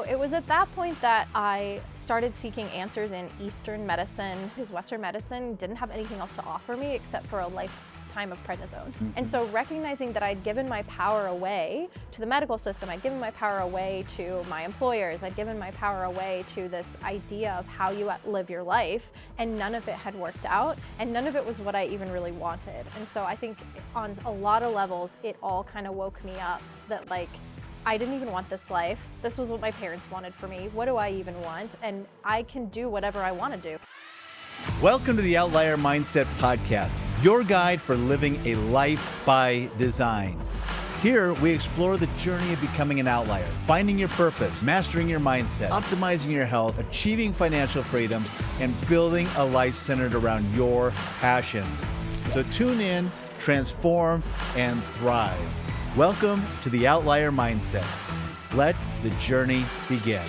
It was at that point that I started seeking answers in Eastern medicine, because Western medicine didn't have anything else to offer me except for a lifetime of prednisone. And Mhm. so recognizing that I'd given my power away to the medical system, I'd given my power away to my employers, I'd given my power away to this idea of how you live your life, and none of it had worked out, and none of it was what I even really wanted. And so I think on a lot of levels, it all kind of woke me up that I didn't even want this life. This was what my parents wanted for me. What do I even want? And I can do whatever I want to do. Welcome to the Outlier Mindset Podcast, your guide for living a life by design. Here, we explore the journey of becoming an outlier, finding your purpose, mastering your mindset, optimizing your health, achieving financial freedom, and building a life centered around your passions. So tune in, transform, and thrive. Welcome to the Outlier Mindset. Let the journey begin.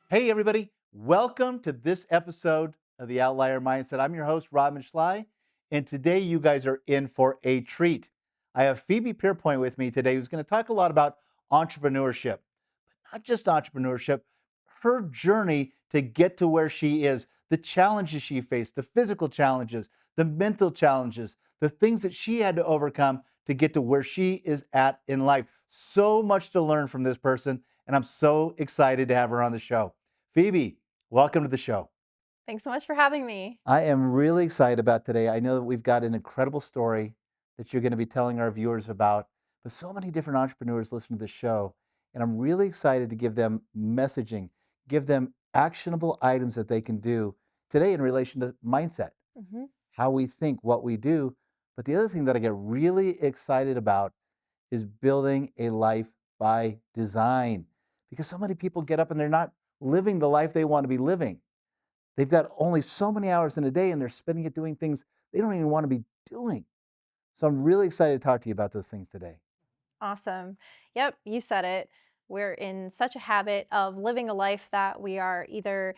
Hey, everybody. Welcome to this episode of the Outlier Mindset. I'm your host, Rodman Schley, and today you guys are in for a treat. I have Phoebe Pierpoint with me today, who's going to talk a lot about entrepreneurship, but not just entrepreneurship, her journey to get to where she is, the challenges she faced, the physical challenges, the mental challenges, the things that she had to overcome to get to where she is at in life. So much to learn from this person, and I'm so excited to have her on the show. Phoebe, welcome to the show. Thanks so much for having me. I am really excited about today. I know that we've got an incredible story that you're going to be telling our viewers about, but so many different entrepreneurs listen to the show, and I'm really excited to give them messaging, give them actionable items that they can do today in relation to mindset, hmm how we think, what we do. But the other thing that I get really excited about is building a life by design, because so many people get up and they're not living the life they want to be living. They've got only so many hours in a day and they're spending it doing things they don't even want to be doing. So I'm really excited to talk to you about those things today. Awesome. Yep, you said it. We're in such a habit of living a life that we are either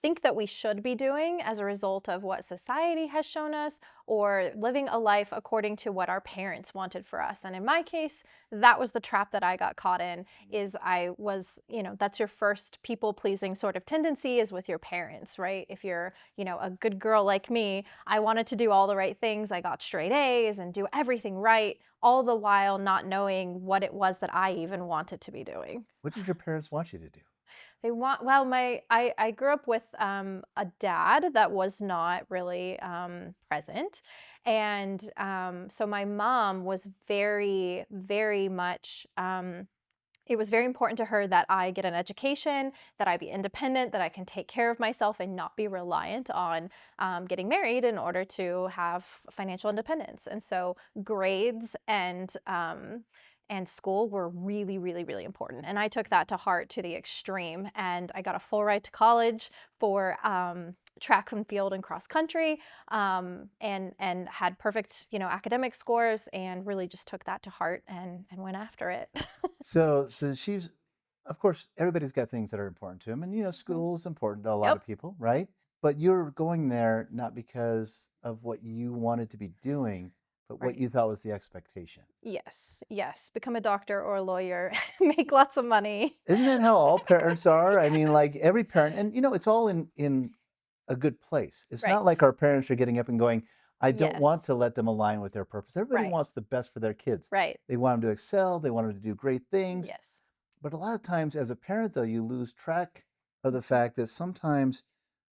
think that we should be doing as a result of what society has shown us, or living a life according to what our parents wanted for us. And in my case, that was the trap that I got caught in. Is I was, that's your first people pleasing sort of tendency, is with your parents, right? If you're, a good girl like me, I wanted to do all the right things. I got straight A's and do everything right, all the while not knowing what it was that I even wanted to be doing. What did your parents want you to do? They want, well, I grew up with a dad that was not really present. And so my mom was very, very much, it was very important to her that I get an education, that I be independent, that I can take care of myself and not be reliant on getting married in order to have financial independence. And so grades and school were really, really, really important. And I took that to heart to the extreme. And I got a full ride to college for track and field and cross country, and had perfect, academic scores, and really just took that to heart and went after it. So she's, of course, everybody's got things that are important to them. And, Mhm. school is important to a lot Yep. of people, right? But you're going there not because of what you wanted to be doing, but what Right. you thought was the expectation. Yes. Yes. Become a doctor or a lawyer, make lots of money. Isn't that how all parents are? I mean, like every parent, and it's all in a good place. It's not like Right. our parents are getting up and going, I don't want to Yes. let them align with their purpose. Everybody Right. wants the best for their kids. Right. They want them to excel, they want them to do great things. Yes. But a lot of times as a parent, though, you lose track of the Mhm. fact that sometimes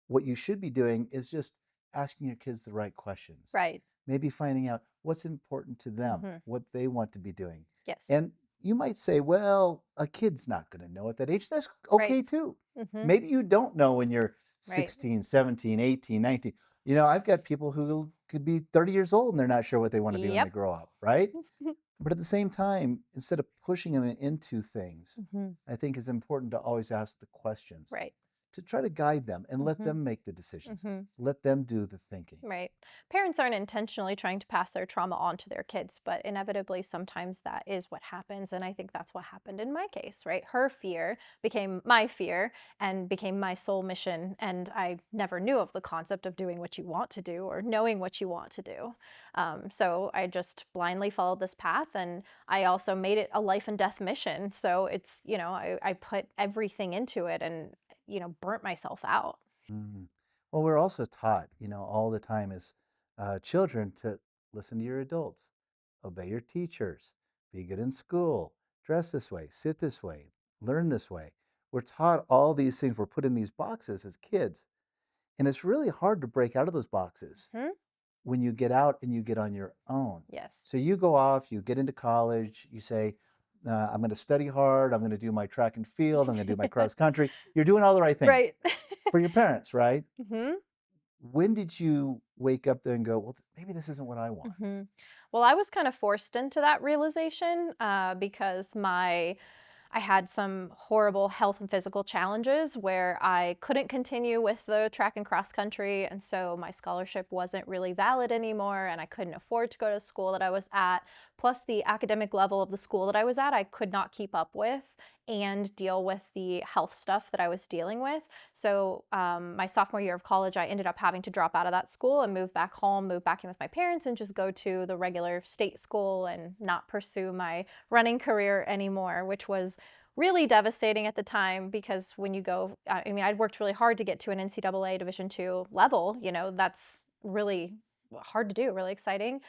what you should be doing is just asking your kids the right questions. Right. Maybe finding out what's important to them, hmm what they want to be doing. Yes. And you might say, well, a kid's not going to know at that age. That's Right. okay too. hmm Maybe you don't know when you're Right. 16, 17, 18, 19. I've got people who could be 30 years old and they're not sure what they want to be when they Yep. grow up, right? But at the same time, instead of pushing them into things, hmm I think it's important to always ask the questions. Right. to try to guide them and let Mhm. them make the decisions. Mhm. Let them do the thinking. Right. Parents aren't intentionally trying to pass their trauma on to their kids, but inevitably sometimes that is what happens. And I think that's what happened in my case, right? Her fear became my fear and became my sole mission. And I never knew of the concept of doing what you want to do or knowing what you want to do. So I just blindly followed this path. And I also made it a life and death mission. So it's, I put everything into it and, burnt myself out. Mm. Well, we're also taught, all the time as children to listen to your adults, obey your teachers, be good in school, dress this way, sit this way, learn this way. We're taught all these things. We're put in these boxes as kids. And it's really hard to break out of those boxes Hmm? when you get out and you get on your own. Yes. So you go off, you get into college, you say, I'm going to study hard, I'm going to do my track and field, I'm going to do my cross country. You're doing all the right things Right. for your parents, right? Hmm. When did you wake up there and go, well, maybe this isn't what I want? Hmm. Well, I was kind of forced into that realization because I had some horrible health and physical challenges where I couldn't continue with the track and cross country, and so my scholarship wasn't really valid anymore, and I couldn't afford to go to the school that I was at. Plus, the academic level of the school that I was at, I could not keep up with and deal with the health stuff that I was dealing with. So, my sophomore year of college, I ended up having to drop out of that school and move back home, move back in with my parents, and just go to the regular state school and not pursue my running career anymore, which was really devastating at the time because when you go, I mean, I'd worked really hard to get to an NCAA Division II level. That's really hard to do, really exciting.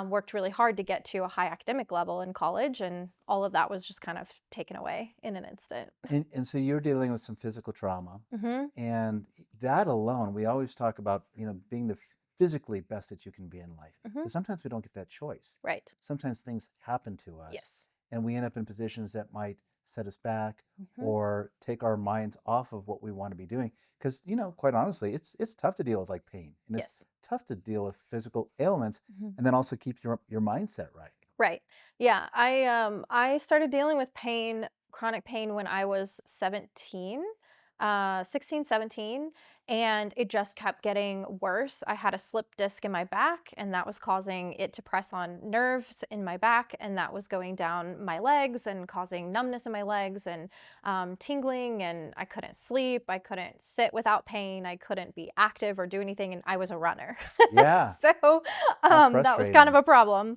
Worked really hard to get to a high academic level in college, and all of that was just kind of taken away in an instant. And so you're dealing with some physical trauma. Hmm. And that alone, we always talk about, being the physically best that you can be in life. Hmm. But sometimes we don't get that choice. Right. Sometimes things happen to us Yes. and we end up in positions that might set us back Hmm. or take our minds off of what we want to be doing. Because, quite honestly, it's tough to deal with like pain and it's Yes. tough to deal with physical ailments Mhm. and then also keep your mindset right. Right. Yeah. I started dealing with pain, chronic pain when I was 17, 16, 17, and it just kept getting worse. I had a slip disc in my back, and that was causing it to press on nerves in my back, and that was going down my legs and causing numbness in my legs and tingling, and I couldn't sleep. I couldn't sit without pain. I couldn't be active or do anything, and I was a runner. Yeah. So How that was kind of frustrating. a problem.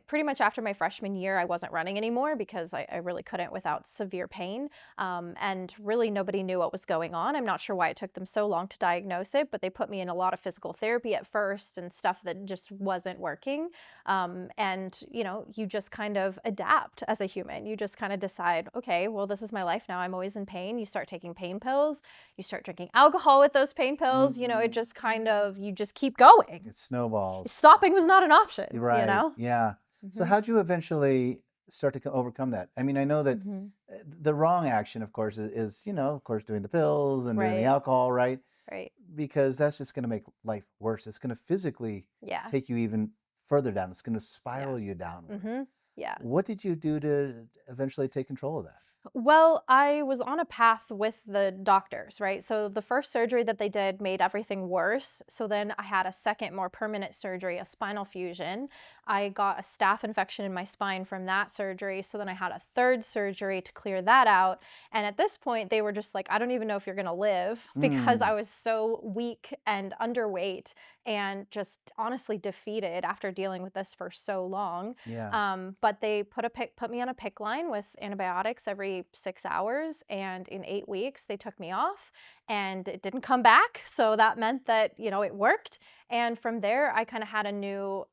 Pretty much after my freshman year, I wasn't running anymore because I really couldn't without severe pain. And really nobody knew what was going on. I'm not sure why it took them so long to diagnose it, but they put me in a lot of physical therapy at first and stuff that just wasn't working. You just kind of adapt as a human. You just kind of decide, okay, well, this is my life now. I'm always in pain. You start taking pain pills. You start drinking alcohol with those pain pills. It Mm, just kind of, you just keep going. it snowballs. Stopping was not an option, you Right. know? Yeah. So Mhm. how'd you eventually start to overcome that? I mean, I know that Mhm. the wrong action, of course, is, of course, doing the pills and doing the Right, alcohol, right? right. Because that's just going to make life worse. It's going to physically Yeah, take you even further down. It's going to yeah. spiral you downward. Mhm. Yeah. What did you do to eventually take control of that? Well, I was on a path with the doctors, right? So the first surgery that they did made everything worse. So then I had a second, more permanent surgery, a spinal fusion. I got a staph infection in my spine from that surgery. So then I had a third surgery to clear that out. And at this point, they were just like, I don't even know if you're going to live because I Mm, was so weak and underweight and just honestly defeated after dealing with this for so long. yeah. But they put me on a PICC line with antibiotics every 6 hours, and in 8 weeks they took me off, and it didn't come back. So that meant that it worked. And from there, I kind of had a new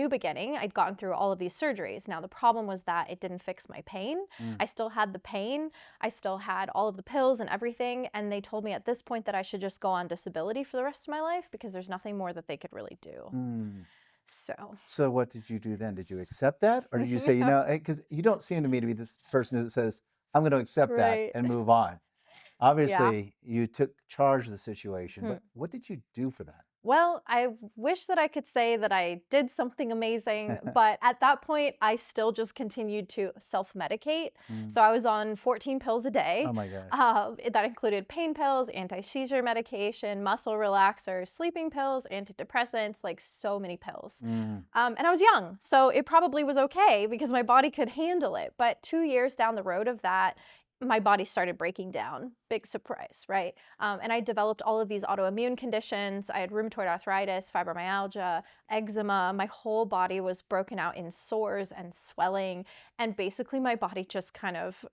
beginning. I'd gotten through all of these surgeries. Now the problem was that it didn't fix my pain. Mm, I still had the pain. I still had all of the pills and everything. And they told me at this point that I should just go on disability for the rest of my life because there's nothing more that they could really do. mm. So. So what did you do then? Did you accept that? Or did you say, Yeah. because you don't seem to me to be this person who says, I'm going to accept that Right. and move on. Yeah. Obviously, you took charge of the situation, Hmm. but what did you do for that? Well, I wish that I could say that I did something amazing, but at that point, I still just continued to self-medicate. Mm. So I was on 14 pills a day. Oh my gosh. That included pain pills, anti-seizure medication, muscle relaxers, sleeping pills, antidepressants, like so many pills. Mm. And I was young, so it probably was okay because my body could handle it. But 2 years down the road of that, my body started breaking down. Big surprise, right? And I developed all of these autoimmune conditions. I had rheumatoid arthritis, fibromyalgia, eczema. My whole body was broken out in sores and swelling. And basically, my body just kind of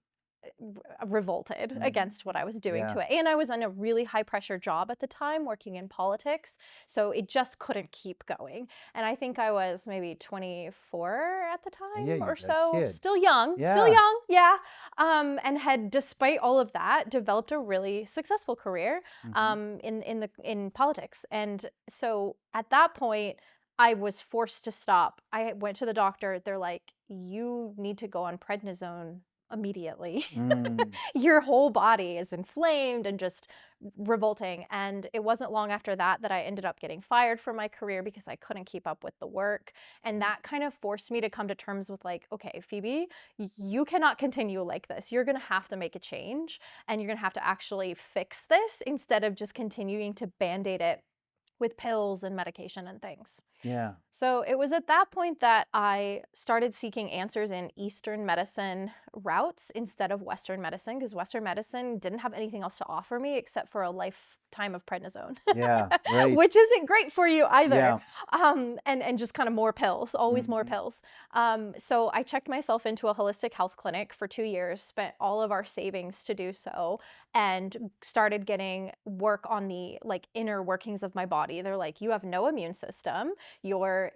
revolted Mm. against what I was doing Yeah. to it. And I was in a really high pressure job at the time working in politics. So it just couldn't keep going. And I think I was maybe 24 at the Yeah, time you or got a so. kid. Still Yeah. young, yeah. And had, despite all of that, developed a really successful career Hmm. in politics. And so at that point, I was forced to stop. I went to the doctor. They're like, you need to go on prednisone immediately. Mm. Your whole body is inflamed and just revolting. And it wasn't long after that that I ended up getting fired from my career because I couldn't keep up with the work. And that kind of forced me to come to terms with like, okay, Phoebe, you cannot continue like this. You're going to have to make a change and you're going to have to actually fix this instead of just continuing to band-aid it with pills and medication and things. Yeah. So it was at that point that I started seeking answers in Eastern medicine routes instead of Western medicine, because Western medicine didn't have anything else to offer me except for a lifetime of prednisone, Yeah. Right. which isn't great for you either. Yeah. And just kind of more pills, always more Hmm. pills. So I checked myself into a holistic health clinic for 2 years, spent all of our savings to do so, and started getting work on the like inner workings of my body. They're like, you have no immune system, your,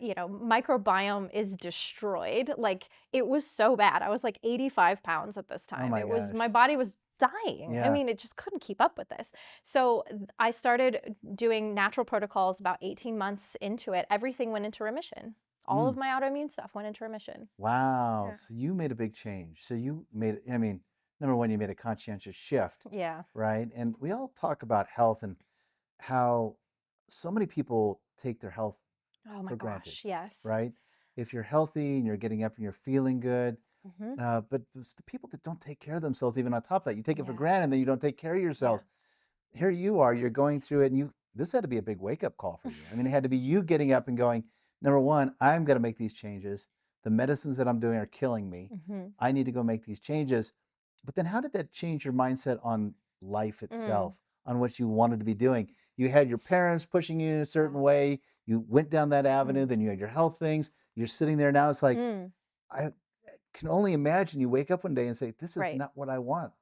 microbiome is destroyed. Like it was so bad. I was like 85 pounds at this Oh time. my It was, my gosh. body was dying. I Yeah. mean, it just couldn't keep up with this. So I started doing natural protocols about 18 months into it. Everything went into remission. All of Mm. my autoimmune stuff went into remission. Wow. Yeah. So you made a big change. So you made, I mean, number one, you made a conscientious shift, Yeah. right? And we all talk about health and how so many people take their health Oh my for granted, gosh. Yes. right? If you're healthy and you're getting up and you're feeling good, Hmm. but it's the people that don't take care of themselves, even on top of that, you take it for Yeah. granted, and then you don't take care of Yeah. yourselves. Here you are, you're going through it, and this had to be a big wake up call for you. I mean, it had to be you getting up and going, number one, I'm going to make these changes. The medicines that I'm doing are killing me. Hmm. I need to go make these changes. But then, how did that change your mindset on life Mm. itself, on what you wanted to be doing? You had your parents pushing you in a Yeah. certain way. You went down that avenue. Mm. Then you had your health things. You're sitting there now. It's like, Mm. I can only imagine you wake up one day and say, this is Right. not what I want.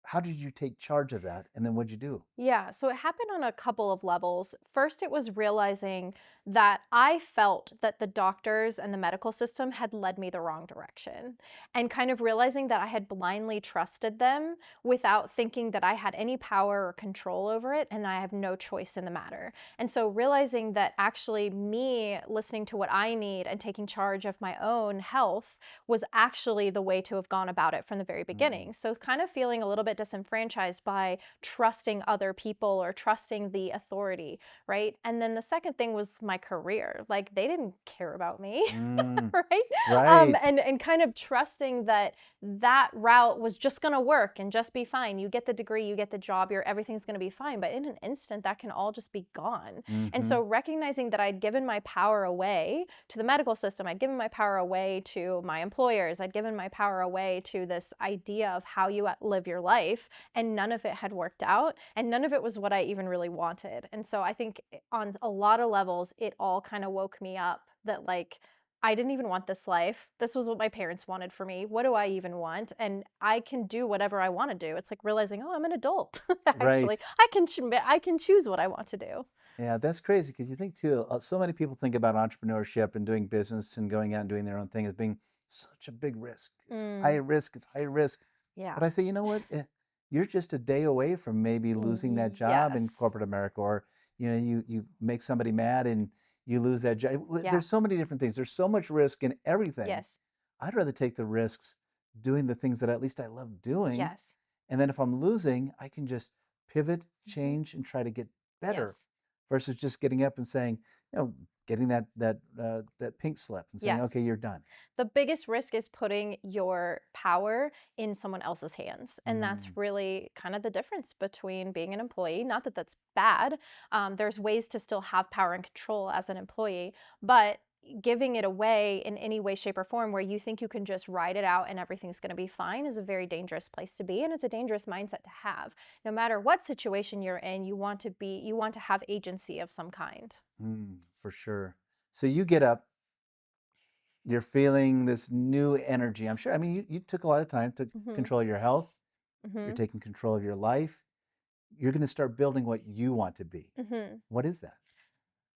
How did you take charge of that? And then what'd you do? Yeah, so it happened on a couple of levels. First, it was realizing that I felt that the doctors and the medical system had led me the wrong direction, and kind of realizing that I had blindly trusted them without thinking that I had any power or control over it and I have no choice in the matter. And so realizing that actually me listening to what I need and taking charge of my own health was actually the way to have gone about it from the very Mm. beginning. So kind of feeling a little bit disenfranchised by trusting other people or trusting the authority, right? And then the second thing was my career. Like they didn't care about me, Mm. right? Right. And kind of trusting that that route was just going to work and just be fine. You get the degree, you get the job, everything's going to be fine. But in an instant, that can all just be gone. And so Mhm. recognizing that I'd given my power away to the medical system, I'd given my power away to my employers, I'd given my power away to this idea of how you live your life, and none of it had worked out, and none of it was what I even really wanted. And so I think on a lot of levels, it all kind of woke me up that like, I didn't even want this life. This was what my parents wanted for me. What do I even want? And I can do whatever I want to do. It's like realizing, oh, I'm an adult. Right. Actually, I can choose what I want to do. Yeah, that's crazy because you think too, so many people think about entrepreneurship and doing business and going out and doing their own thing as being such a big risk. It's high Mm, risk, it's high risk. yeah. But I say, you know what? You're just a day away from maybe losing that job in Yes. corporate America, or you make somebody mad and you lose that job. Yeah. There's so many different things. There's so much risk in everything. Yes. I'd rather take the risks doing the things that at least I love doing. Yes. And then if I'm losing, I can just pivot, Mhm. change, and try to get better Yes. versus just getting up and saying, getting that pink slip and saying, Yes. okay, you're done. The biggest risk is putting your power in someone else's hands. And Mm, that's really kind of the difference between being an employee. Not that that's bad. There's ways to still have power and control as an employee, but giving it away in any way, shape, or form where you think you can just ride it out and everything's going to be fine is a very dangerous place to be. And it's a dangerous mindset to have. No matter what situation you're in, you want to have agency of some kind. for sure. So you get up, you're feeling this new energy. I'm sure. I mean, you took a lot of time to Hmm. control your health. You're Hmm. taking control of your life. You're going to start building what you want to be. Hmm. What is that?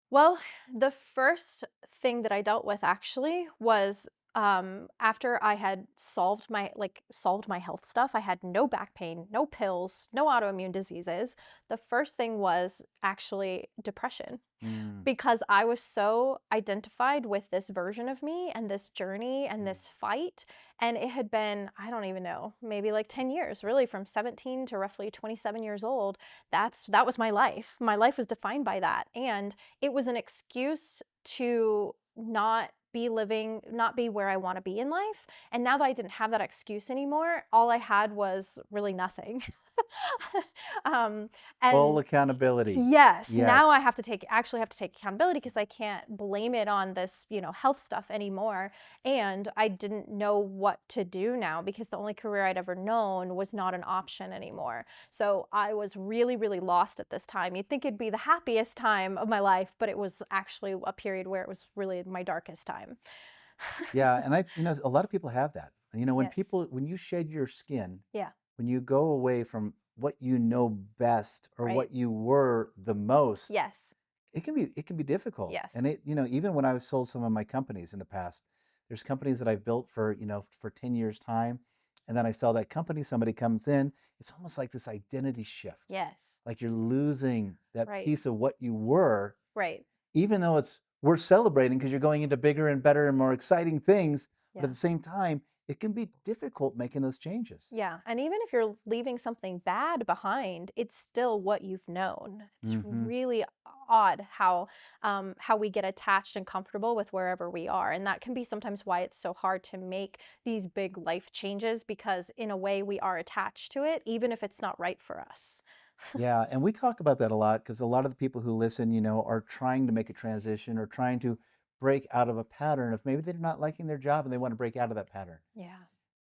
Well, the first thing that I dealt with actually was after I had solved my health stuff. I had no back pain, no pills, no autoimmune diseases. The first thing was actually depression Mm, because I was so identified with this version of me and this journey and mm. this fight. And it had been, I don't even know, maybe like 10 years, really from 17 to roughly 27 years old. That was my life. My life was defined by that. And it was an excuse to not be where I want to be in life. And now that I didn't have that excuse anymore, all I had was really nothing. um, Full and accountability. Yes, now I Yes. have to actually have to take accountability because I can't blame it on this, health stuff anymore. And I didn't know what to do now because the only career I'd ever known was not an option anymore. So I was really, really lost at this time. You'd think it'd be the happiest time of my life, but it was actually a period where it was really my darkest time. Yeah, and a lot of people have that. Yes. When you shed your skin, Yeah. when you go away from what you know best or Right. what you were the most, Yes. it can be difficult. Yes. And even when I sold some of my companies in the past, there's companies that I've built for 10 years time, and then I sell that company, somebody comes in, it's almost like this identity shift. Yes. Like you're losing that Right. piece of what you were, Right. even though it's we're celebrating because you're going into bigger and better and more exciting things, but at Yeah. the same time, it can be difficult making those changes. Yeah, and even if you're leaving something bad behind, it's still what you've known. It's Hmm. really odd how we get attached and comfortable with wherever we are, and that can be sometimes why it's so hard to make these big life changes because in a way we are attached to it, even if it's not right for us. Yeah, and we talk about that a lot because a lot of the people who listen, are trying to make a transition or trying to break out of a pattern of maybe they're not liking their job and they want to break out of that pattern. Yeah,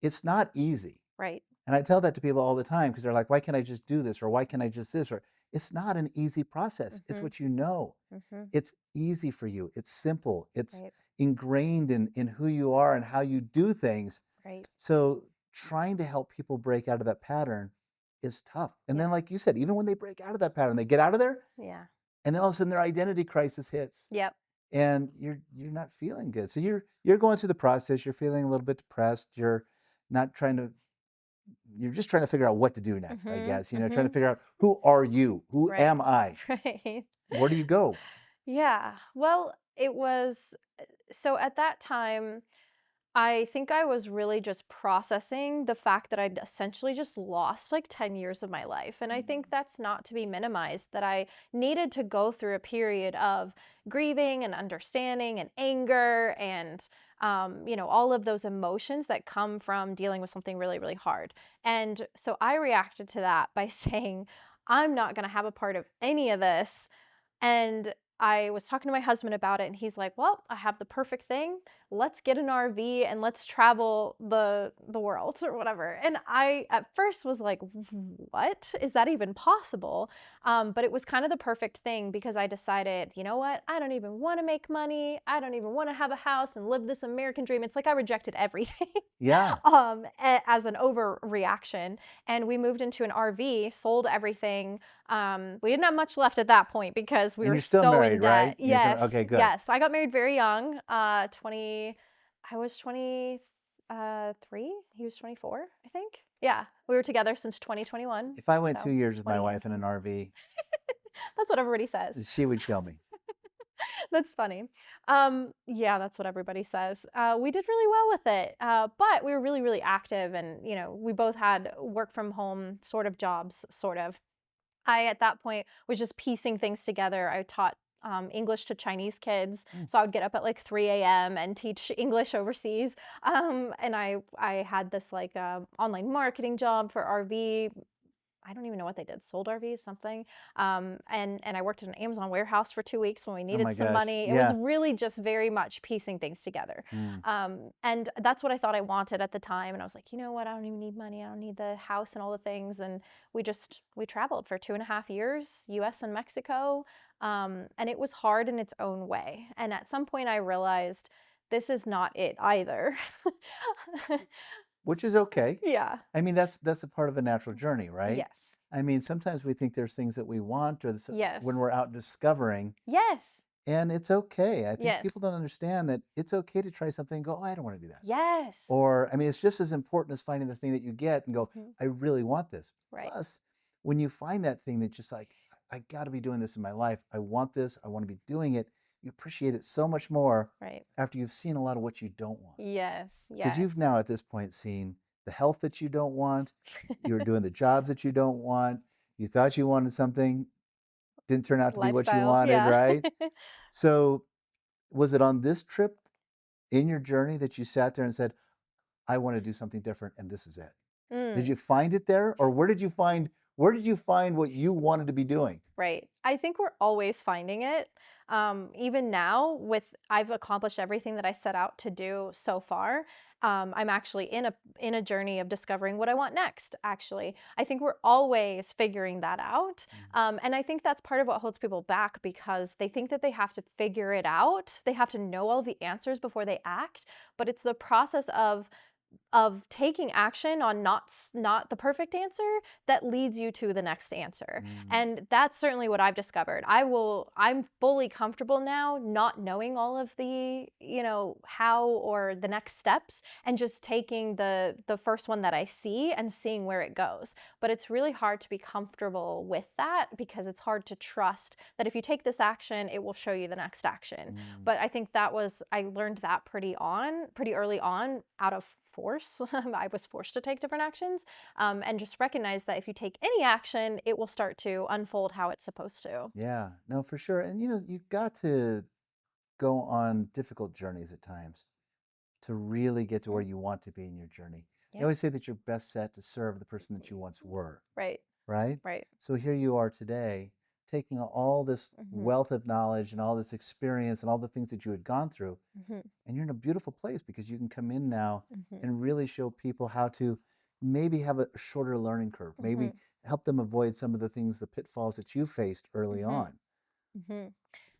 It's not easy. right. And I tell that to people all the time because they're like, why can't I just do this? Or why can't I just this? Or it's not an easy process. It's Mhm. what you know. Mhm. It's easy for you. It's simple. It's Right. ingrained in who you are and how you do things. Right. So trying to help people break out of that pattern is tough. And then, Yeah. like you said, even when they break out of that pattern, they get out of there, Yeah. and then all of a sudden their identity crisis hits, Yep. and you're not feeling good. So you're going through the process. You're feeling a little bit depressed. Not trying to. You're just trying to figure out what to do next. I Mhm. guess trying to Mhm. figure out who are you? Who Right. am I? Right. Where do you go? Yeah. Well, it was so at that time, I think I was really just processing the fact that I'd essentially just lost like 10 years of my life. And I think that's not to be minimized, that I needed to go through a period of grieving and understanding and anger and, all of those emotions that come from dealing with something really, really hard. And so I reacted to that by saying, I'm not going to have a part of any of this. And I was talking to my husband about it, and he's like, "Well, I have the perfect thing. Let's get an RV and let's travel the world or whatever." And I at first was like, "What? Is that even possible?" But it was kind of the perfect thing because I decided, you know what? I don't even want to make money. I don't even want to have a house and live this American dream. It's like I rejected everything Yeah, as an overreaction. And we moved into an RV, sold everything. We didn't have much left at that point because we and were you're still so in married, debt. right? You're still Yes, okay. Good. yes. I got married very young, 20, I was 23, he was 24, I think. Yeah, we were together since 2021, If I went so 2 years with my 20 wife in and an RV, that's what everybody says. she would kill me. That's funny. Yeah, that's what everybody says. We did really well with it, but we were really, really active, and we both had work from home sort of jobs, sort of. I, at that point, was just piecing things together. I taught English to Chinese kids, Mm. so I would get up at like 3 a.m. and teach English overseas. And I had this like online marketing job for RV. I don't even know what they did, sold RVs, something. And I worked at an Amazon warehouse for 2 weeks when we Oh needed my some gosh. money. It was Yeah. really just very much piecing things together. Mm. And that's what I thought I wanted at the time. And I was like, you know what? I don't even need money. I don't need the house and all the things. And we traveled for 2.5 years, US and Mexico. And it was hard in its own way. And at some point I realized this is not it either. Which is okay. Yeah. I mean, that's a part of a natural journey, right? Yes. I mean, sometimes we think there's things that we want or when Yes. we're out discovering, Yes. and it's okay. I think people Yes. don't understand that it's okay to try something and go, oh, I don't want to do that. Yes. Or, I mean, it's just as important as finding the thing that you get and go, Mhm. I really want this. Right. Plus, when you find that thing that's just like, I got to be doing this in my life. I want this. I want to be doing it. You appreciate it so much more Right. after you've seen a lot of what you don't want. Yes. Because you've Yes. now at this point seen the health that you don't want. You're doing the jobs that you don't want. You thought you wanted something, didn't turn out to be what you Lifestyle. wanted, Yeah. right? So, was it on this trip in your journey that you sat there and said, I want to do something different and this is it? Did Mm. you find it there or where did you find what you wanted to be doing? Right. I think we're always finding it. Even now, I've accomplished everything that I set out to do so far. I'm actually in a journey of discovering what I want next. Actually, I think we're always figuring that out, Mm. and I think that's part of what holds people back because they think that they have to figure it out. They have to know all the answers before they act. But it's the process of taking action on not the perfect answer that leads you to the next answer. Mm. And that's certainly what I've discovered. I'm fully comfortable now not knowing all of the, how or the next steps and just taking the first one that I see and seeing where it goes. But it's really hard to be comfortable with that because it's hard to trust that if you take this action, it will show you the next action. Mm. But I think I learned that pretty early on out of force. I was forced to take different actions, and just recognize that if you take any action, it will start to unfold how it's supposed to. Yeah, no, for sure. And you've got to go on difficult journeys at times to really get to where Mm, you want to be in your journey. They yeah. always say that you're best set to serve the person that you once were, Right. right? Right. So here you are today, taking all this Hmm. wealth of knowledge and all this experience and all the things that you had gone through, Hmm. and you're in a beautiful place because you can come in now Hmm. and really show people how to maybe have a shorter learning curve, maybe Hmm. help them avoid some of the things, the pitfalls that you faced early Hmm. on. Hmm.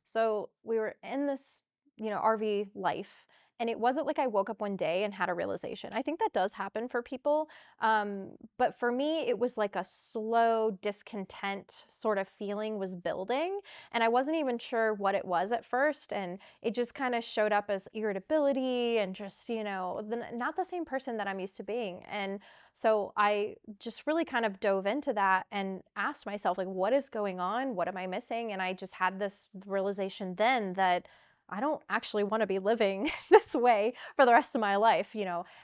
So we were in this, RV life, and it wasn't like I woke up one day and had a realization. I think that does happen for people. But for me, it was like a slow discontent sort of feeling was building. And I wasn't even sure what it was at first. And it just kind of showed up as irritability and just, not the same person that I'm used to being. And so I just really kind of dove into that and asked myself, like, what is going on? What am I missing? And I just had this realization then that I don't actually want to be living this way for the rest of my life,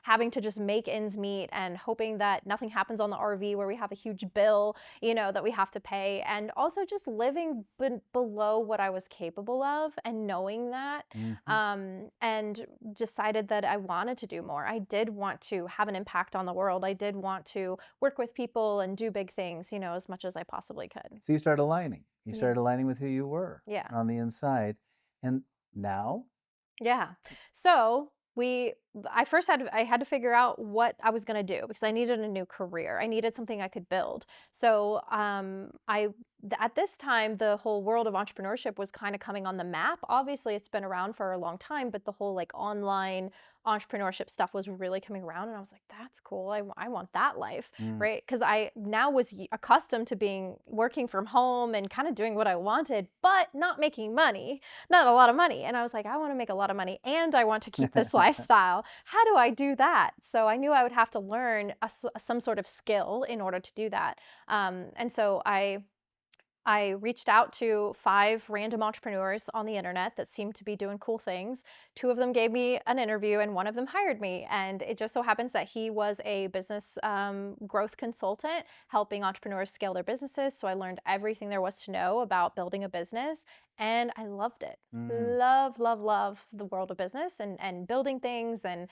having to just make ends meet and hoping that nothing happens on the RV where we have a huge bill, that we have to pay. And also just living below what I was capable of and knowing that, Hmm. and decided that I wanted to do more. I did want to have an impact on the world. I did want to work with people and do big things, as much as I possibly could. So you started aligning. You Yeah. started aligning with who you were Yeah. on the inside. And now, Yeah. So I had to figure out what I was going to do because I needed a new career. I needed something I could build. So at this time, the whole world of entrepreneurship was kind of coming on the map. Obviously, it's been around for a long time, but the whole like online entrepreneurship stuff was really coming around, and I was like, "That's cool. I want that life." mm, Right? Because I now was accustomed to working from home and kind of doing what I wanted, but not making money, not a lot of money. And I was like, I want to make a lot of money and I want to keep this lifestyle. How do I do that? So I knew I would have to learn some sort of skill in order to do that. And so I I reached out to 5 random entrepreneurs on the internet that seemed to be doing cool things. 2 of them gave me an interview and 1 of them hired me. And it just so happens that he was a business growth consultant helping entrepreneurs scale their businesses. So I learned everything there was to know about building a business and I loved it. Mm. Love, love, love the world of business and building things and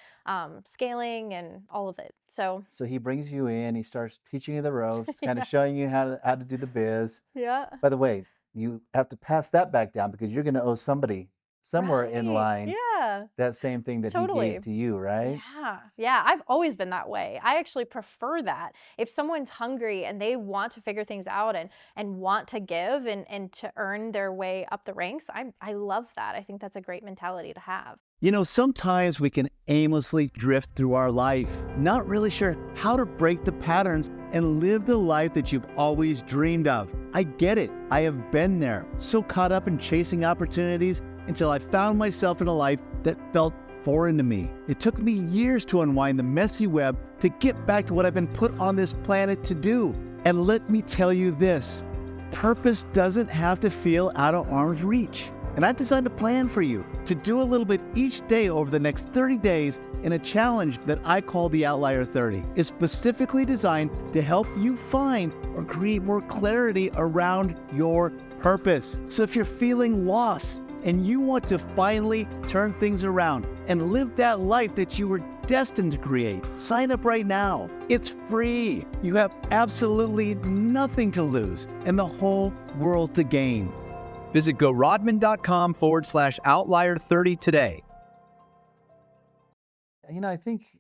scaling and all of it. So, So he brings you in, he starts teaching you the ropes, kind of yeah. showing you how to do the biz. Yeah. By the way, you have to pass that back down because you're going to owe somebody somewhere in Right. line Yeah. that same thing that he gave Totally. to you, right? Yeah. Yeah. I've always been that way. I actually prefer that. If someone's hungry and they want to figure things out and want to give and to earn their way up the ranks, I love that. I think that's a great mentality to have. You know, sometimes we can aimlessly drift through our life, not really sure how to break the patterns and live the life that you've always dreamed of. I get it. I have been there, so caught up in chasing opportunities until I found myself in a life that felt foreign to me. It took me years to unwind the messy web to get back to what I've been put on this planet to do. And let me tell you this, purpose doesn't have to feel out of arm's reach. And I designed a plan for you to do a little bit each day over the next 30 days in a challenge that I call the Outlier 30. It's specifically designed to help you find or create more clarity around your purpose. So if you're feeling lost and you want to finally turn things around and live that life that you were destined to create, sign up right now. It's free. You have absolutely nothing to lose and the whole world to gain. Visit gorodman.com/outlier30 today. You know, I think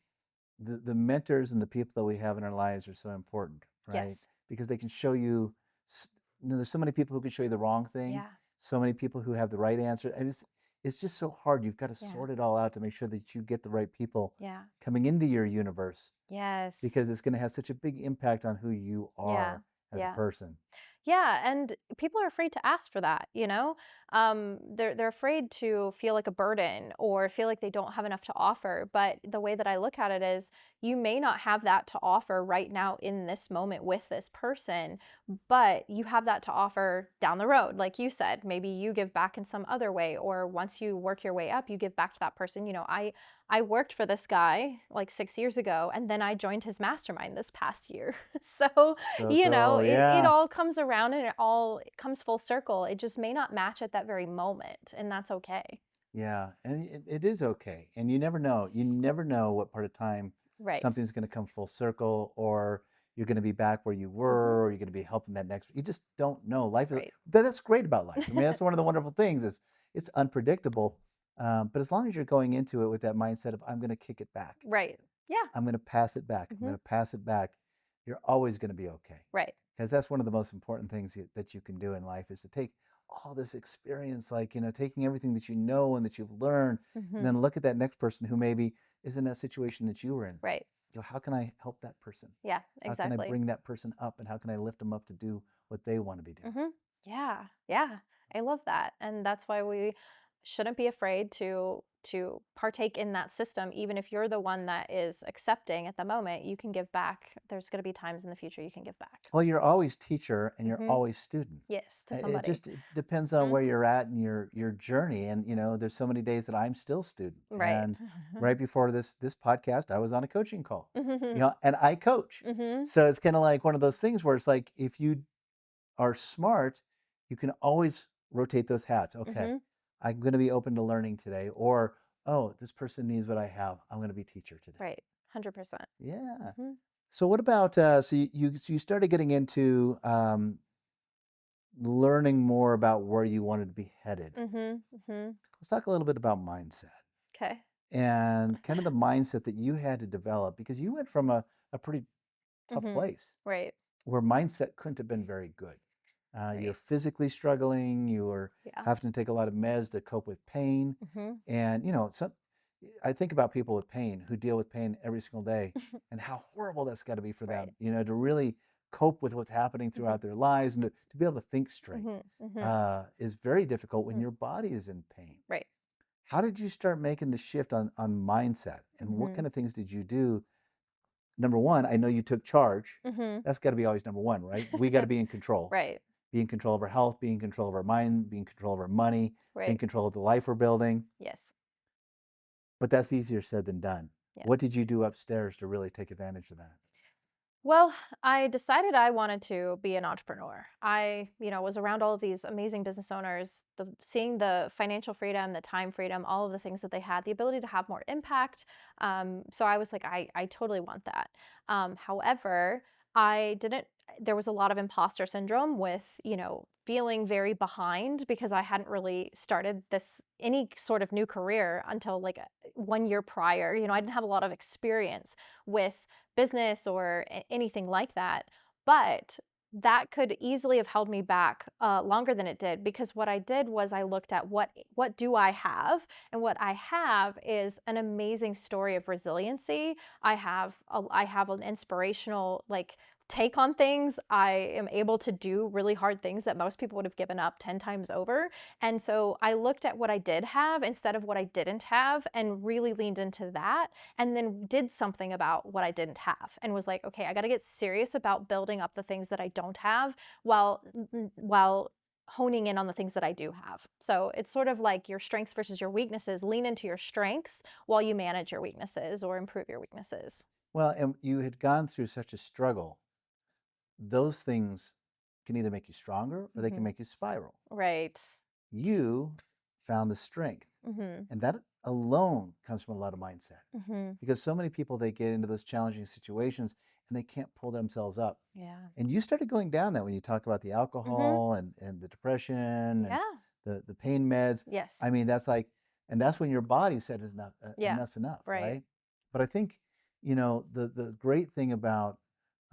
the mentors and the people that we have in our lives are so important, right? Yes. Because they can show you, there's so many people who can show you the wrong thing, Yeah. so many people who have the right answer. And it's just so hard. You've got to Yeah. sort it all out to make sure that you get the right people Yeah. coming into your universe Yes. because it's going to have such a big impact on who you Yeah. are as a Yeah. person. Yeah, and people are afraid to ask for that, you know? They're afraid to feel like a burden or feel like they don't have enough to offer. But the way that I look at it is you may not have that to offer right now in this moment with this person, but you have that to offer down the road. Like you said, maybe you give back in some other way, or once you work your way up, you give back to that person. I worked for this guy like 6 years ago, and then I joined his mastermind this past year. So So cool. it Yeah. all comes around and it comes full circle. It just may not match at that very moment, and that's okay. Yeah, and it is okay. And you never know. You never know what part of time Right. something's going to come full circle, or you're going to be back where you Mhm. were, or you're going to be helping that next. You just don't know. Life is Right. that's great about life. I mean, that's one of the wonderful things. It's unpredictable, but as long as you're going into it with that mindset of I'm going to kick it back, Right. Yeah. I'm going to pass it back, I'm Mhm. going to pass it back, you're always going to be okay. Right. Because that's one of the most important things that you can do in life is to take all this experience, like, taking everything that you know and that you've learned, and Mhm. then look at that next person who maybe is in that situation that you were in. Right. How can I help that person? Yeah, How can I exactly. bring that person up and how can I lift them up to do what they want to be doing? Mhm. Yeah. Yeah. I love that. And that's why we shouldn't be afraid to partake in that system even if you're the one that is accepting at the moment, you can give back. There's going to be times in the future you can give back. Well, you're always teacher and you're Mhm. always student. Yes, to It somebody. just it depends on Mhm. where you're at in your journey. And there's so many days that I'm still student. Right. And right before this podcast, I was on a coaching call. Mhm. And I coach. Mhm. So it's kind of like one of those things where it's like if you are smart, you can always rotate those hats. Okay, Mhm. I'm going to be open to learning today, or oh, this person needs what I have. I'm going to be teacher today. Right. 100%. Yeah. Mhm. So what about so you started getting into learning more about where you wanted to be headed. Mhm. Mhm. Let's talk a little bit about mindset Okay. and kind of the mindset that you had to develop because you went from a pretty tough Mhm. place Right. where mindset couldn't have been very good. You're Right. physically struggling. You were Yeah. having to take a lot of meds to cope with pain, Mhm. and I think about people with pain who deal with pain every single day, and how horrible that's got to be for Right. them. To really cope with what's happening Mhm. throughout their lives and to be able to think straight Mhm. Mhm. is very difficult when Mm. your body is in pain. Right. How did you start making the shift on mindset, and what Mhm. kind of things did you do? Number one, I know you took charge. Mhm. That's got to be always number one, right? We got to be in control. Right. be in control of our health, be in control of our mind, be in control of our money, be in Right. control of the life we're building. Yes. But that's easier said than done. Yeah. What did you do upstairs to really take advantage of that? Well, I decided I wanted to be an entrepreneur. I was around all of these amazing business owners, seeing the financial freedom, the time freedom, all of the things that they had, the ability to have more impact. So I was like, I totally want that. However, I didn't. There was a lot of imposter syndrome with, feeling very behind because I hadn't really started this any sort of new career until like 1 year prior. I didn't have a lot of experience with business or anything like that. But that could easily have held me back longer than it did, because what I did was I looked at what do I have, and what I have is an amazing story of resiliency. I have an inspirational take on things. I am able to do really hard things that most people would have given up 10 times over. And so I looked at what I did have instead of what I didn't have and really leaned into that, and then did something about what I didn't have and was like, okay, I got to get serious about building up the things that I don't have while honing in on the things that I do have. So it's sort of like your strengths versus your weaknesses. Lean into your strengths while you manage your weaknesses or improve your weaknesses. Well, and you had gone through such a struggle. Those things can either make you stronger or they can Hmm. make you spiral. Right. You found the strength. Hmm. And that alone comes from a lot of mindset. Hmm. Because so many people, they get into those challenging situations and they can't pull themselves up. Yeah. And you started going down that when you talk about the Hmm. alcohol and the depression and Yeah. the pain meds. Yes. I mean, that's like, and that's when your body said enough, Yeah. enough's enough, Right. right? But I think, the great thing about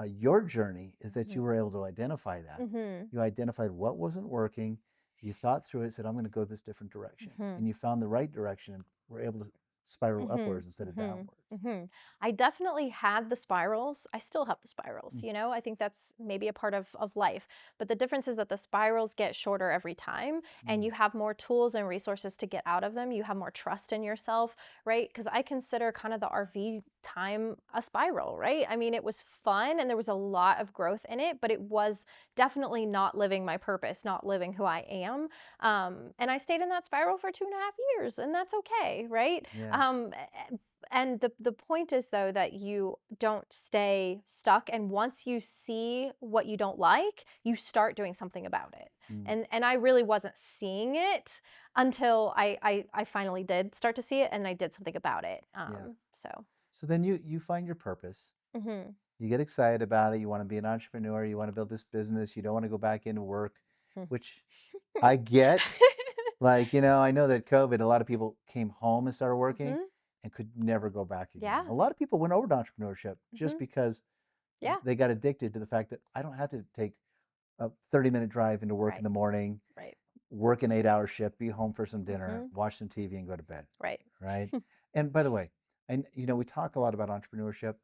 your journey is that Hmm. you were able to identify that. Hmm. You identified what wasn't working. You thought through it, said, I'm going to go this different direction. Hmm. And you found the right direction and were able to spiral Mhm, upwards instead of mhm, downwards. mhm. I definitely had the spirals. I still have the spirals, Mm, I think that's maybe a part of life. But the difference is that the spirals get shorter every time, and mm, you have more tools and resources to get out of them. You have more trust in yourself, right? Because I consider kind of the RV time a spiral, right? I mean, it was fun and there was a lot of growth in it, but it was definitely not living my purpose, not living who I am. And I stayed in that spiral for 2.5 years, and that's okay, right? yeah. And the point is, though, that you don't stay stuck, and once you see what you don't like, you start doing something about it. Mm, And I really wasn't seeing it until I finally did start to see it, and I did something about it. yeah. So. So then you find your purpose. Mhm. You get excited about it. You want to be an entrepreneur. You want to build this business. You don't want to go back into work, Hmm. which I get. Like, I know that COVID, a lot of people came home and started working Mhm. and could never go back again. Yeah. A lot of people went over to entrepreneurship just Mhm. because Yeah. they got addicted to the fact that I don't have to take a 30-minute drive into work in Right. the morning, Right. work an 8-hour shift, be home for some dinner, Mhm. watch some TV, and go to bed. Right. Right. And by the way, and we talk a lot about entrepreneurship.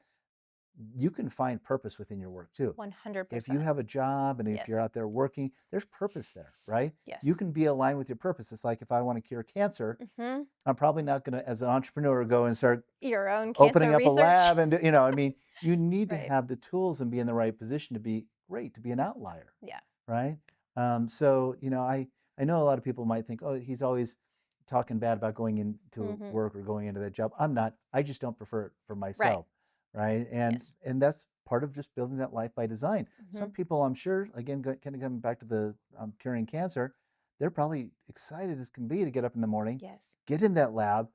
You can find purpose within your work too. If you 100%. have a job and if you're Yes. out there working, there's purpose there, right? You Yes. can be aligned with your purpose. It's like if I want to cure cancer, Mhm. I'm probably not going to, as an entrepreneur, go and start Your own opening cancer up a research. lab and, I mean, you need to Right. have the tools and be in the right position to be great, to be an outlier, Yeah. right? So, I know a lot of people might think, oh, he's always talking bad about going into Mhm. work or going into that job. I'm not. I just don't prefer it for Right. myself, right? And Yes. and that's part of just building that life by design. Some Mhm. people, I'm sure, again, kind of coming back to the curing cancer, they're probably excited as can be to get up in the morning, Yes. get in that lab,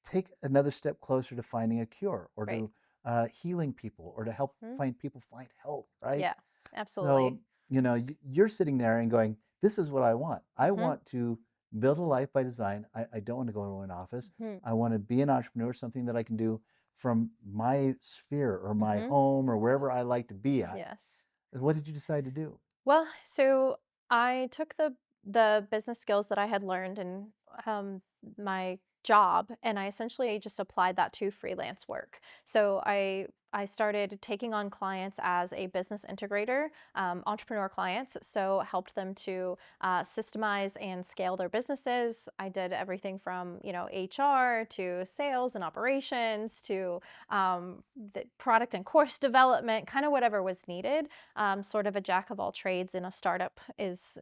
take another step closer to finding a cure or Right. to healing people or to help Mhm. find people find help, right? Yeah. So, Absolutely. you're sitting there and going, this is what I want. I Mhm. want to build a life by design. I don't want to go into an office. Mhm. I want to be an entrepreneur, something that I can do from my sphere or my Mhm. home or wherever I like to be at. Yes. And what did you decide to do? Well, so I took the business skills that I had learned in my job, and I essentially just applied that to freelance work. So I started taking on clients as a business integrator, entrepreneur clients. So helped them to systemize and scale their businesses. I did everything from HR to sales and operations to the product and course development, kind of whatever was needed. Sort of a jack of all trades in a startup is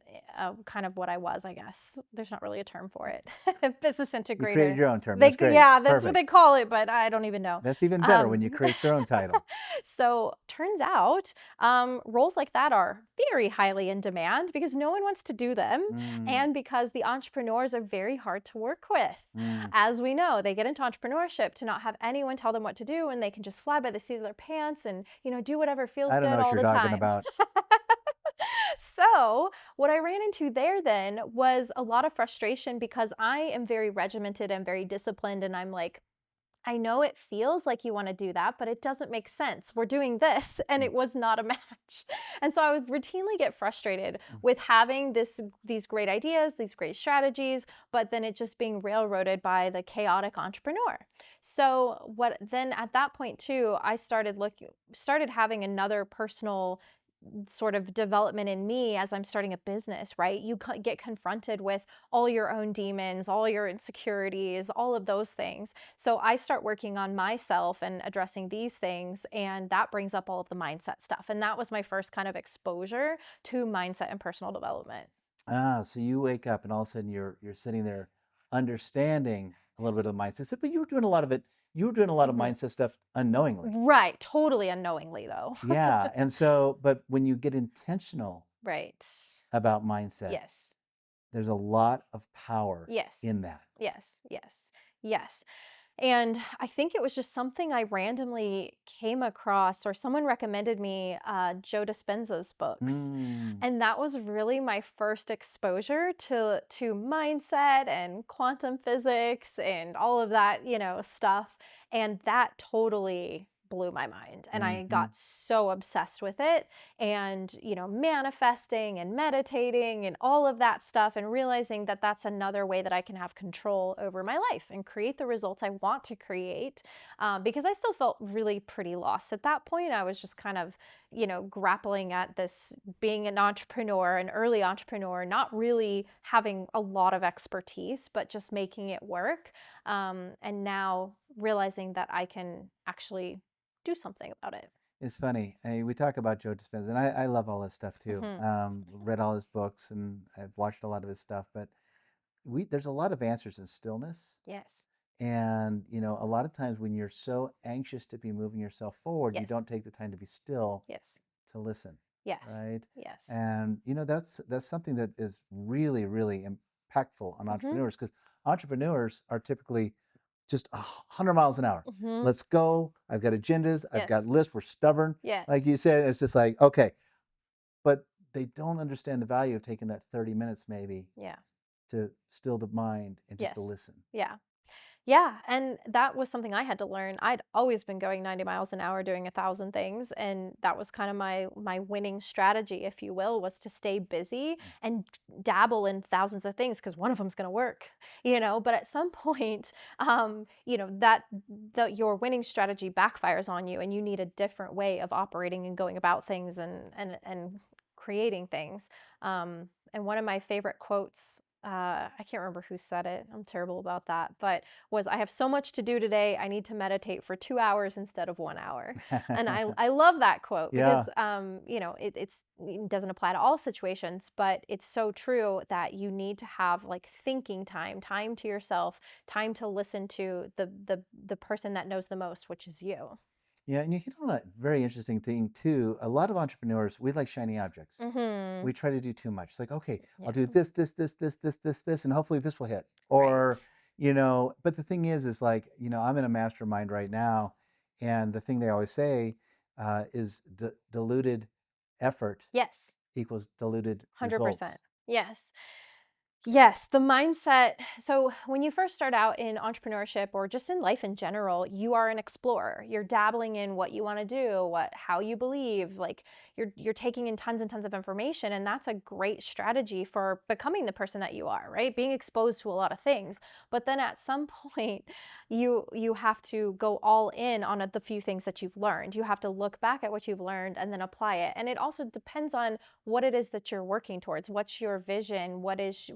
kind of what I was, I guess. There's not really a term for it. Business You created integrator. your own term. That's great. Yeah, that's what Perfect. they call it, but I don't even know. That's even better when you Um, create your own title. so turns out roles like that are very highly in demand because no one wants to do them, Mm, and because the entrepreneurs are very hard to work with. mm. As we know, they get into entrepreneurship to not have anyone tell them what to do, and they can just fly by the seat of their pants and do whatever feels I don't know good what all you're the talking time. about. So, what I ran into there then was a lot of frustration because I am very regimented and very disciplined. And I'm like, I know it feels like you want to do that, but it doesn't make sense. We're doing this, and Mm, it was not a match. And so I would routinely get frustrated mm. with having these great ideas, these great strategies, but then it just being railroaded by the chaotic entrepreneur. So what then at that point too, I started having another personal sort of development in me as I'm starting a business, right? You get confronted with all your own demons, all your insecurities, all of those things. So I start working on myself and addressing these things, and that brings up all of the mindset stuff. And that was my first kind of exposure to mindset and personal development. So you wake up and all of a sudden you're sitting there understanding a little bit of the mindset stuff, but you were doing a lot of it. You were doing a lot of Mhm. mindset stuff unknowingly. Right, totally unknowingly though. Yeah. And so, but when you get intentional Right. about mindset, Yes. there's a lot of power Yes. in that. Yes. Yes. Yes. And I think it was just something I randomly came across, or someone recommended me Joe Dispenza's books. Mm. And that was really my first exposure to mindset and quantum physics and all of that, stuff. And that totally blew my mind. And I Hmm. got so obsessed with it and, manifesting and meditating and all of that stuff, and realizing that that's another way that I can have control over my life and create the results I want to create. Because I still felt really pretty lost at that point. I was just kind of, grappling at this being an entrepreneur, an early entrepreneur, not really having a lot of expertise, but just making it work. And now realizing that I can actually do something about it. It's funny. I mean, we talk about Joe Dispenza, and I love all his stuff too. Hmm. Read all his books, and I've watched a lot of his stuff. But there's a lot of answers in stillness, Yes. and a lot of times when you're so anxious to be moving yourself forward, you Yes. don't take the time to be still Yes. to listen, Yes. right? Yes. And that's something that is really really impactful on Mhm. entrepreneurs, because entrepreneurs are typically just 100 miles an hour. Mhm. Let's go. I've got agendas. I've got Yes. lists. We're stubborn, like Yes. you said. It's just like, okay, but they don't understand the value of taking that 30 minutes maybe Yeah. to still the mind and just to Yes. listen. Yeah. Yeah, and that was something I had to learn. I'd always been going 90 miles an hour doing 1,000 things, and that was kind of my winning strategy, if you will, was to stay busy Mm. and dabble in thousands of things because one of them's going to work, but at some point, that your winning strategy backfires on you, and you need a different way of operating and going about things and creating things. And one of my favorite quotes, I can't remember who said it. I'm terrible about that, but was, I have so much to do today. I need to meditate for 2 hours instead of 1 hour. And I love that quote Yeah, because, it doesn't apply to all situations, but it's so true that you need to have like thinking time, time to yourself, time to listen to the person that knows the most, which is you. yeah, and you hit on a very interesting thing too. A lot of entrepreneurs, we like shiny objects. Mm-hmm. We try to do too much. It's like, okay, I'll Yeah. do this, and hopefully this will hit. Right. Or, but the thing is like, I'm in a mastermind right now, and the thing they always say is diluted effort Yes. equals diluted 100%. results. Yes. Yes, the mindset. So, when you first start out in entrepreneurship or just in life in general, you are an explorer. You're dabbling in what you want to do, how you believe, like you're taking in tons and tons of information, and that's a great strategy for becoming the person that you are, right? Being exposed to a lot of things. But then at some point, you have to go all in on the few things that you've learned. You have to look back at what you've learned and then apply it. And it also depends on what it is that you're working towards. What's your vision? What is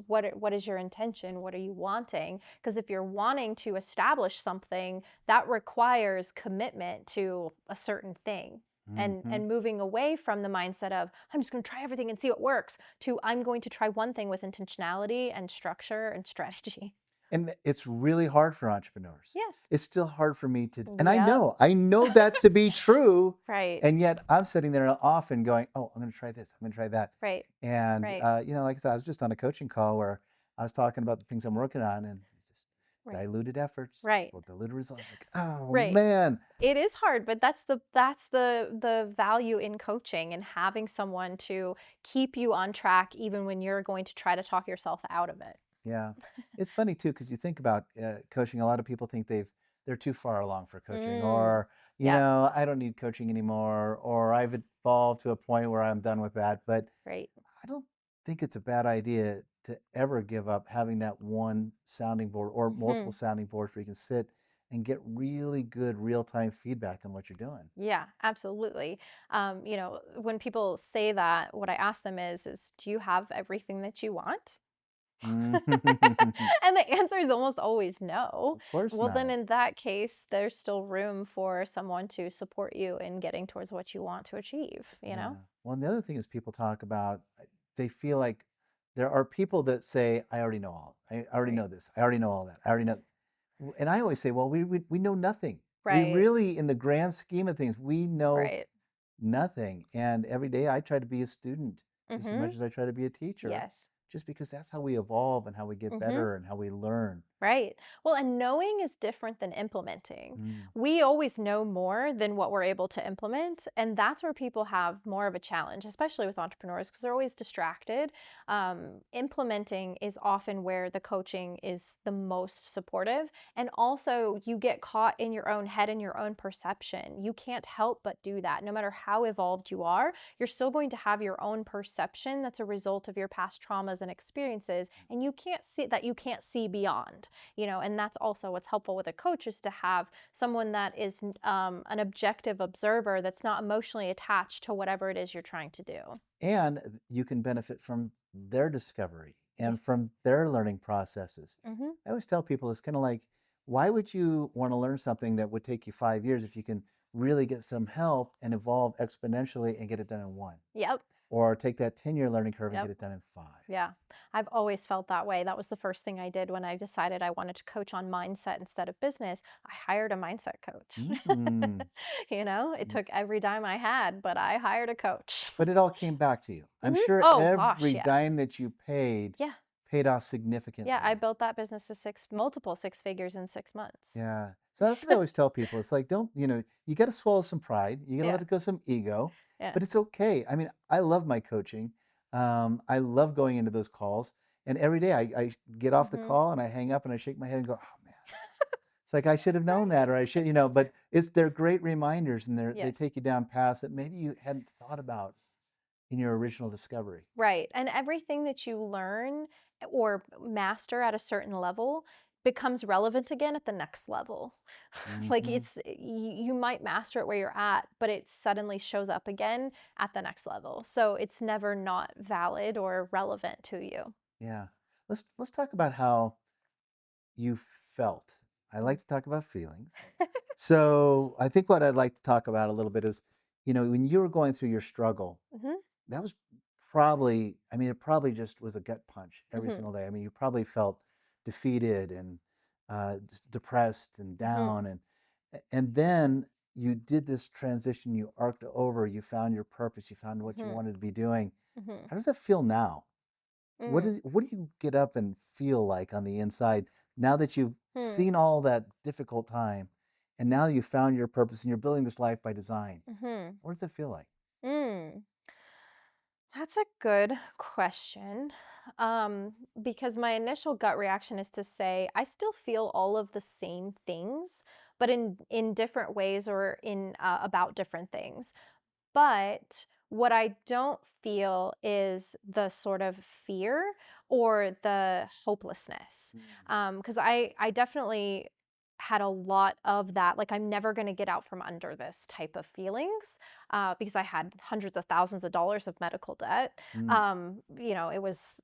your intention? What are you wanting? Because if you're wanting to establish something, that requires commitment to a certain thing. Hmm. And moving away from the mindset of I'm just going to try everything and see what works to I'm going to try one thing with intentionality and structure and strategy. And it's really hard for entrepreneurs. Yes. It's still hard for me to, and Yep. I know that to be true. Right. And yet I'm sitting there often going, oh, I'm going to try this. I'm going to try that. Right. And, Right. like I said, I was just on a coaching call where I was talking about the things I'm working on and it's just Right. diluted efforts, Right. well, diluted results. Like, oh Right. man. It is hard, but that's the value in coaching and having someone to keep you on track even when you're going to try to talk yourself out of it. Yeah. It's funny too, because you think about coaching, a lot of people think they're too far along for coaching, Mm. or, Yep. I don't need coaching anymore, or I've evolved to a point where I'm done with that. But Right. I don't think it's a bad idea to ever give up having that one sounding board or multiple Mhm. sounding boards where you can sit and get really good real-time feedback on what you're doing. Yeah, absolutely. When people say that, what I ask them is do you have everything that you want? And the answer is almost always no. Of course Well, then not. in that case, there's still room for someone to support you in getting towards what you want to achieve, you Yeah. know? Well, and the other thing is people talk about, they feel like there are people that say, I already know all. I already Right. know this. I already know all that. I already know. And I always say, well, we know nothing. We Right. really, in the grand scheme of things, we know Right. nothing. And every day I try to be a student just as much Mhm. as I try to be a teacher, Yes. just because that's how we evolve and how we get Mhm. better and how we learn. Right. Well, and knowing is different than implementing. Mm. We always know more than what we're able to implement. And that's where people have more of a challenge, especially with entrepreneurs, because they're always distracted. Implementing is often where the coaching is the most supportive. And also, you get caught in your own head and your own perception. You can't help but do that. No matter how evolved you are, you're still going to have your own perception that's a result of your past traumas and experiences. And you can't see beyond, and that's also what's helpful with a coach is to have someone that is an objective observer that's not emotionally attached to whatever it is you're trying to do. And you can benefit from their discovery Yeah. and from their learning processes. Hmm. I always tell people it's kind of like, why would you want to learn something that would take you 5 years if you can really get some help and evolve exponentially and get it done in one? Yep. Or take that 10-year learning curve and get Yep. it done in 5. Yeah. I've always felt that way. That was the first thing I did when I decided I wanted to coach on mindset instead of business. I hired a mindset coach. Mm. It took every dime I had, but I hired a coach. But it all came back to you. I'm sure Oh gosh, every dime yes. that you paid Yeah. paid off Yeah, I significantly. built that business to multiple six figures in 6 months. Yeah. So that's what I always tell people. It's like, don't, you got to swallow some pride. You got to let Yeah. it go some ego, Yeah. but it's okay. I mean, I love my coaching. I love going into those calls. And every day I get off the Mhm. call and I hang up and I shake my head and go, oh man, it's like I should have known Right. that, or I should, but they're great reminders and they Yes. take you down paths that maybe you hadn't thought about in your original discovery. Right, and everything that you learn or master at a certain level becomes relevant again at the next level. Like, Hmm. you might master it where you're at, but it suddenly shows up again at the next level. So it's never not valid or relevant to you. Yeah. Let's talk about how you felt. I like Mm. to talk about feelings. So I think what I'd like to talk about a little bit is, when you were going through your struggle, Mhm. that was probably, I mean, it probably just was a gut punch every Mhm. single day. I mean, you probably felt defeated and just depressed and Mhm. down. And then you did this transition, you arced over, you found your purpose, you found what you Mhm. wanted to be doing. Mhm. How does that feel now? Mm. What do you get up and feel like on the inside now that you've Hmm. seen all that difficult time and now you found your purpose and you're building this life by design? Mhm. What does it feel like? Mm. That's a good question. because my initial gut reaction is to say I still feel all of the same things, but in different ways or in about different things. But what I don't feel is the sort of fear or the hopelessness. Because I definitely had a lot of that. Like, I'm never going to get out from under this type of feelings because I had hundreds of thousands of dollars of medical debt. Mm. It was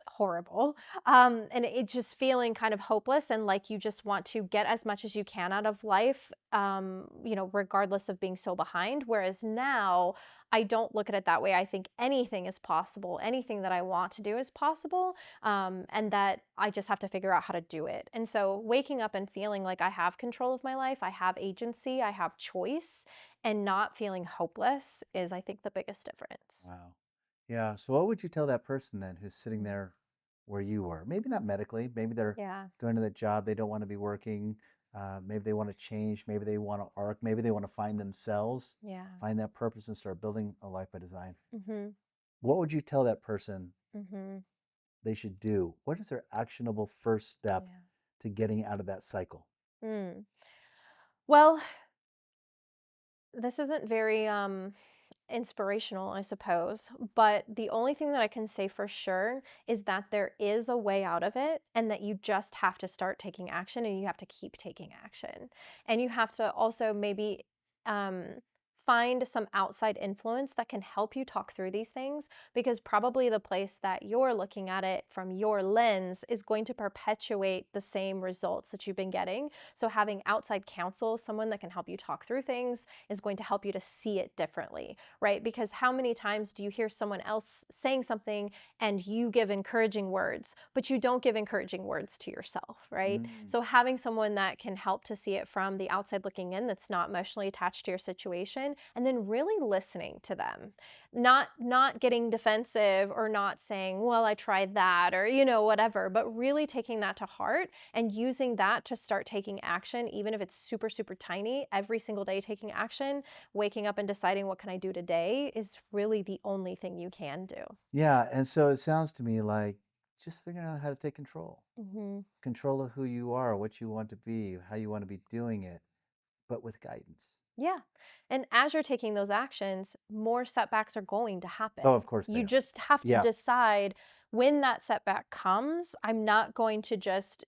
horrible. And it just feeling kind of hopeless and like you just want to get as much as you can out of life, regardless of being so behind. Whereas now I don't look at it that way. I think anything is possible. Anything that I want to do is possible. And that I just have to figure out how to do it. And so waking up and feeling like I have control of my life, I have agency, I have choice, and not feeling hopeless is, I think, the biggest difference. Wow. Yeah. So what would you tell that person then who's sitting Mm. there where you were? Maybe not medically. Maybe they're Yeah. going to the job they don't want to be working. Maybe they want to change. Maybe they want to arc. Maybe they want to find themselves, Yeah. find that purpose, and start building a life by design. Mhm. What would you tell that person Mhm. they should do? What is their actionable first step Yeah. to getting out of that cycle? Mm. Well, this isn't very inspirational, I suppose, but the only thing that I can say for sure is that there is a way out of it and that you just have to start taking action and you have to keep taking action. And you have to also maybe um find some outside influence that can help you talk through these things, because probably the place that you're looking at it from your lens is going to perpetuate the same results that you've been getting. So having outside counsel, someone that can help you talk through things, is going to help you to see it differently, right? Because how many times do you hear someone else saying something and you give encouraging words, but you don't give encouraging words to yourself, right? Mm. So having someone that can help to see it from the outside looking in, that's not emotionally attached to your situation, and then really listening to them. Not getting defensive or not saying, "Well, I tried that," or whatever, but really taking that to heart and using that to start taking action, even if it's super, super tiny. Every single day taking action, waking up and deciding what can I do today is really the only thing you can do. Yeah. And so it sounds to me like just figuring out how to take control. Hmm. Control of who you are, what you want to be, how you want to be doing it, but with guidance. Yeah. And as you're taking those actions, more setbacks are going to Oh, happen. of course they You are. just have to Yeah. decide, when that setback comes, I'm not going to just,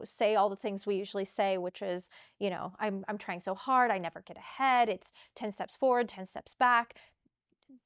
say all the things we usually say, which is, I'm trying so hard, I never get ahead. It's 10 steps forward, 10 steps back.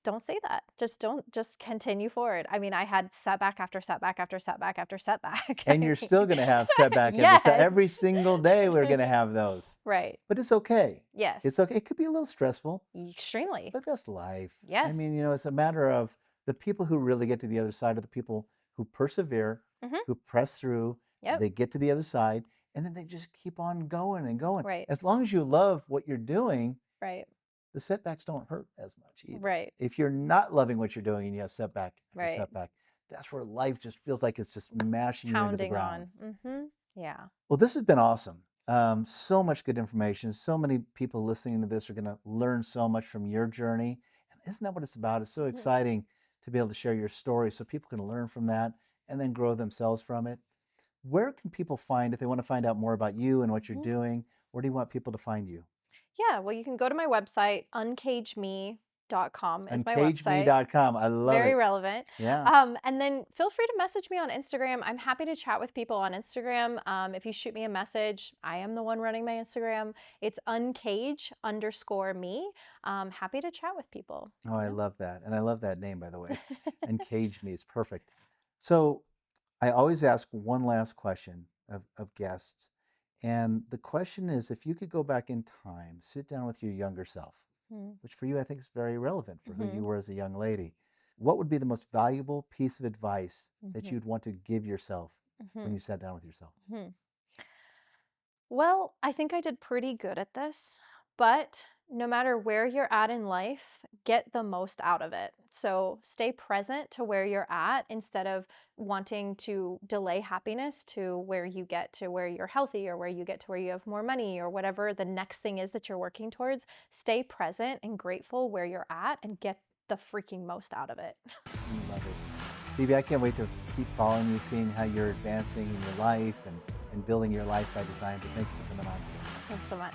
Don't say that. Just continue forward. I mean, I had setback after setback after setback after setback. And you're still going to have setback every Yes. every single day. We're going to have those, Right. but it's okay. It's Yes. okay. It could be a little stressful, Extremely. but that's life. I Yes. mean, it's a matter of the people who really get to the other side are the people who persevere, Hmm. who press through. Yep. They get to the other side, and then they just keep on going and going. Right. As long as you love what you're doing, Right. the setbacks don't hurt as much either. Right. If you're not loving what you're doing and you have setback after Right. setback, that's where life just feels like it's just mashing you into the Pounding ground. on. Mhm. Yeah. Well, this has been awesome. So much good information. So many people listening to this are going to learn so much from your journey. And isn't that what it's about? It's so Mhm. exciting to be able to share your story so people can learn from that and then grow themselves from it. Where can people find, if they want to find out more about you and what you're Mhm. doing, where do you want people to find you? Yeah, well, you can go to my website, uncageme.com is my website. Uncageme.com. I love Very it. relevant. Yeah. And then feel free to message me on Instagram. I'm happy to chat with people on Instagram. If you shoot me a message, I am the one running my Instagram. It's uncage_me. Happy to chat with people. Oh, I Yeah. love that. And I love that name, by the way. And Cage Me is perfect. So I always ask one last question of guests. And the question is, if you could go back in time, sit down with your younger self, which for you I think is very relevant for who Mm-hmm. you were as a young lady, what would be the most valuable piece of advice that Mm-hmm. you'd want to give yourself when Mm-hmm. you sat down with yourself? Mm-hmm. Well, I think I did pretty good at this, but no matter where you're at in life, get the most out of it. So stay present to where you're at instead of wanting to delay happiness to where you get to where you're healthy or where you get to where you have more money or whatever the next thing is that you're working towards. Stay present and grateful where you're at and the freaking most out of it. Love it. Phoebe, I can't wait to keep following you, seeing how you're advancing in your life and building your life by design. But thank you for coming on today. Thanks so much.